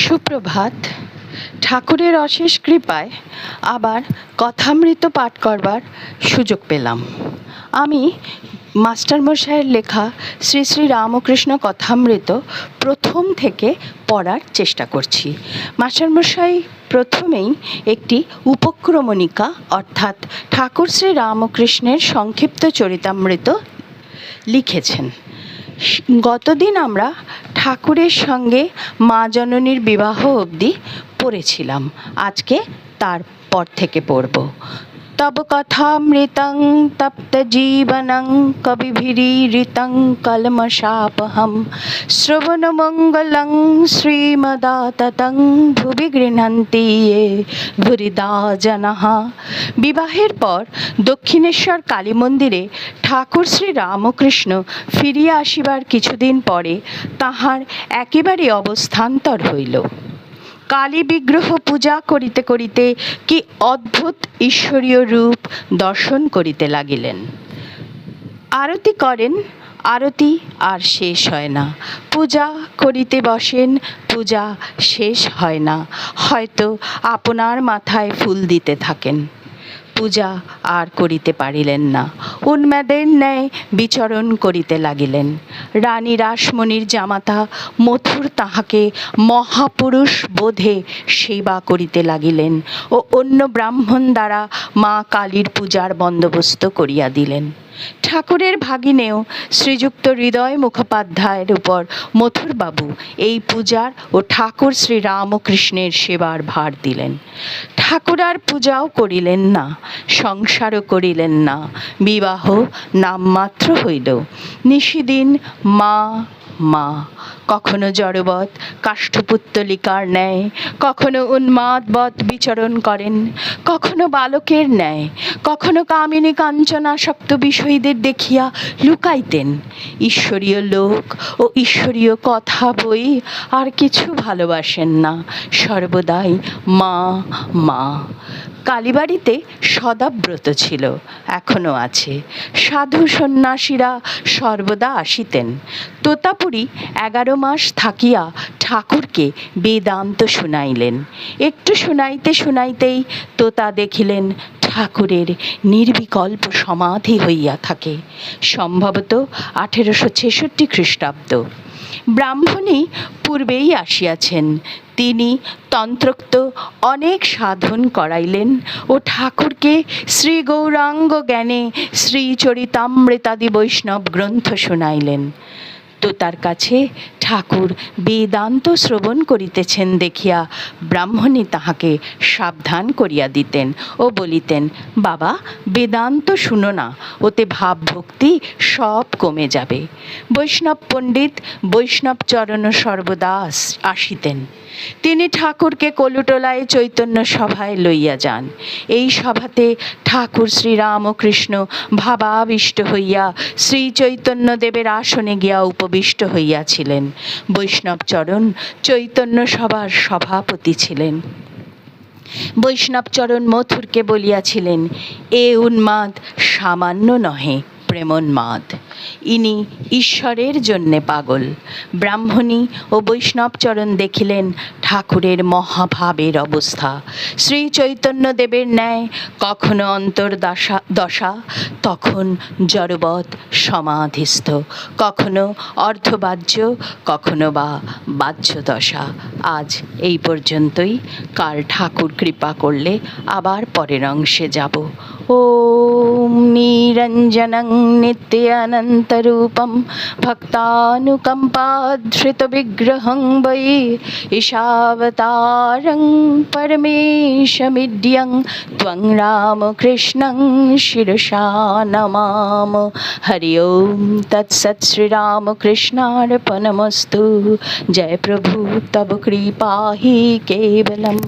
সুপ্রভাত। ঠাকুরের অশেষ কৃপায় আবার কথামৃত পাঠ করবার সুযোগ পেলাম। আমি মাস্টারমশাইয়ের লেখা শ্রী শ্রী রামকৃষ্ণ কথামৃত প্রথম থেকে পড়ার চেষ্টা করছি। মাস্টারমশাই প্রথমেই একটি উপক্রমণিকা অর্থাৎ ঠাকুর শ্রী রামকৃষ্ণের সংক্ষিপ্ত চরিতামৃত লিখেছেন। গতদিন আমরা ঠাকুরের সঙ্গে মা জননীর বিবাহ অবধি পড়েছিলাম, আজকে তারপর থেকে পড়ব। তব কথামৃতং তপ্ত জীবনং কবিভিরীরিতং কলমশাপহম শ্রবণমঙ্গলং শ্রীমদাততং ভুবি গৃহন্তি ये ভুরিদা জনঃ। বিবাহের পর দক্ষিণেশ্বর কালী মন্দিরে ঠাকুর শ্রী রামকৃষ্ণ ফিরিয়া আসিবার কিছুদিন পরে তাহার একেবারে অবস্থান্তর হইল। কালী বিগ্রহ পূজা করিতে করিতে কি অদ্ভুত ঈশ্বরীয় রূপ দর্শন করিতে লাগিলেন। আরতি করেন, আরতি আর শেষ হয় না। পূজা করিতে বসেন, পূজা শেষ হয় না। হয়তো আপনার মাথায় ফুল দিতে থাকেন। পূজা আর করিতে পারিলেন না, উন্মাদের ন্যায় বিচরণ করিতে লাগিলেন। রানী রাসমণির জামাতা মথুর তাহাকে মহাপুরুষ বোধে সেবা করিতে লাগিলেন ও অন্য ব্রাহ্মণ দ্বারা মা কালীর পূজার বন্দোবস্ত করিয়া দিলেন। ঠাকুরের ভাগিনেও শ্রীযুক্ত হৃদয় মুখোপাধ্যায়ের উপর মথুরবাবু এই পূজার ও ঠাকুর শ্রী রামকৃষ্ণের সেবার ভার দিলেন। ঠাকুর আর পূজাও করিলেন না, সংসারও করিলেন না, বিবাহ নামমাত্র হইল। নিশিদিন মা মা, কখনো জড়বৎ কাষ্ঠপুত্তলিকার ন্যায়, কখনো উন্মাদবৎ বিচরণ করেন, কখনো বালকের ন্যায়, কখনো কামিনী কাঞ্চনাসক্ত বিষয়ীদের দেখিয়া লুকাইতেন। ঈশ্বরীয় লোক ও ঈশ্বরীয় কথা বই আর কিছু ভালোবাসেন না, সর্বদাই মা মা। কালীবাড়িতে সদাব্রত ছিল, এখনও আছে। সাধু সন্ন্যাসীরা সর্বদা আসিতেন। তোতাপুরী 11 মাস থাকিয়া ঠাকুরকে বেদান্ত শুনাইলেন। একটু শুনাইতে শুনাইতেই তোতা দেখিলেন ঠাকুরের নির্বিকল্প সমাধি হইয়া থাকে। সম্ভবত 1866 খ্রিস্টাব্দ। ব্রাহ্মণী পূর্বেই আসিয়াছেন। তিনি তন্ত্রোক্ত অনেক সাধন করাইলেন ও ঠাকুরকে শ্রী গৌরাঙ্গ জ্ঞানে শ্রীচরিতামৃতাদি বৈষ্ণব গ্রন্থ শুনাইলেন। তো তার কাছে ঠাকুর বেদান্ত শ্রবণ করিতেছেন দেখিয়া ব্রাহ্মণী তাহাকে সাবধান করিয়া দিতেন ও বলিতেন, বাবা বেদান্ত শুনো না, ওতে ভাব ভক্তি সব কমে যাবে। বৈষ্ণব পণ্ডিত বৈষ্ণব চরণ সর্বদা আসিতেন। তিনি ঠাকুরকে কলুটোলায় চৈতন্য সভায় লইয়া যান। এই সভাতে ঠাকুর শ্রী রামকৃষ্ণ ভাবাবিষ্ট হইয়া শ্রী চৈতন্যদেবের আসনে গিয়া উপবিষ্ট হইয়াছিলেন। বৈষ্ণবচরণ চৈতন্য সভার সভাপতি ছিলেন। বৈষ্ণবচরণ মথুরকে বলিয়াছিলেন, এ উন্মাদ সামান্য নহে, প্রেমোন্মাদ। ইনি ঈশ্বরের জন্যে পাগল। ব্রাহ্মণী ও বৈষ্ণবচরণ দেখিলেন ঠাকুরের মহাভাবের অবস্থা। শ্রী চৈতন্যদেবের ন্যায় কখনো অন্তর্দশা, তখন জড়বৎ সমাধিস্থ, কখনো অর্ধবাহ্য, কখনো বা বাহ্যদশা। আজ এই পর্যন্তই। কাল ঠাকুর কৃপা করলে আবার পরের অংশে যাব। ওম নিরঞ্জনং নিত্যানন্তরূপম ভক্তানুকম্পাধৃতবিগ্রহং বৈ ঈশাবতারং পরমেশমিড্যং ত্বং রামকৃষ্ণং শিরসা নমাম। হরি ওম তৎসৎ। শ্রীরামকৃষ্ণার্পণমস্তু। জয় প্রভু, তব কৃপা হি কেবলম।